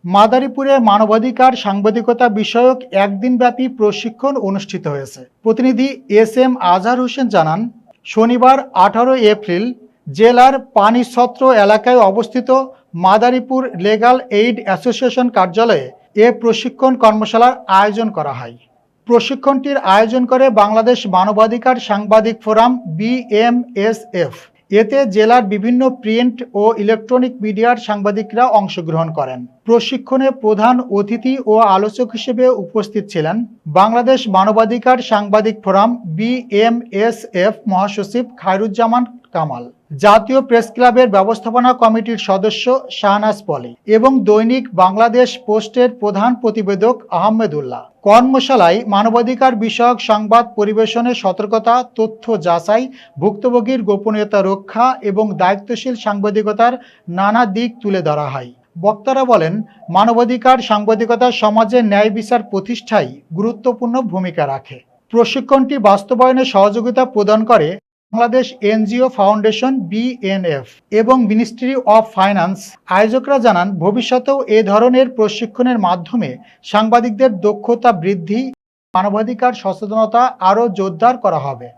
মাদারীপুরে মানবাধিকার সাংবাদিকতা বিষয়ক একদিনব্যাপী প্রশিক্ষণ অনুষ্ঠিত হয়েছে। প্রতিনিধি এস.এম. আজহার হোসেন জানান, শনিবার 18 এপ্রিল জেলার পানিছত্র এলাকায় অবস্থিত মাদারীপুর লিগ্যাল এইড অ্যাসোসিয়েশন কার্যালয়ে এ প্রশিক্ষণ কর্মশালার আয়োজন করা হয়। প্রশিক্ষণটির আয়োজন করে বাংলাদেশ মানবাধিকার সাংবাদিক ফোরাম BMSF। এতে জেলার বিভিন্ন প্রিন্ট ও ইলেকট্রনিক মিডিয়ার সাংবাদিকরা অংশগ্রহণ করেন। প্রশিক্ষণে প্রধান অতিথি ও আলোচক হিসেবে উপস্থিত ছিলেন বাংলাদেশ মানবাধিকার সাংবাদিক ফোরাম BMSF মহাসচিব খায়রুজ্জামান কামাল, জাতীয় প্রেস ক্লাবের ব্যবস্থাপনা কমিটির সদস্য শাহনাজ পলি এবং দৈনিক বাংলাদেশ পোস্টের প্রধান প্রতিবেদক আহমেদুল্লাহ। কর্মশালায় মানবাধিকার বিষয়ক সংবাদ পরিবেশনে সতর্কতা, তথ্য যাচাই, ভুক্তভোগীর গোপনীয়তা রক্ষা এবং দায়িত্বশীল সাংবাদিকতার নানা দিক তুলে ধরা হয়। বক্তারা বলেন, মানবাধিকার সাংবাদিকতা সমাজে ন্যায় বিচার প্রতিষ্ঠায় গুরুত্বপূর্ণ ভূমিকা রাখে। প্রশিক্ষণটি বাস্তবায়নে সহযোগিতা প্রদান করে বাংলাদেশ NGO ফাউন্ডেশন BNF এবং মিনিস্ট্রি অফ ফাইন্যান্স। আয়োজকরা জানান, ভবিষ্যতেও এ ধরনের প্রশিক্ষণের মাধ্যমে সাংবাদিকদের দক্ষতা বৃদ্ধি, মানবাধিকার সচেতনতা আরও জোরদার করা হবে।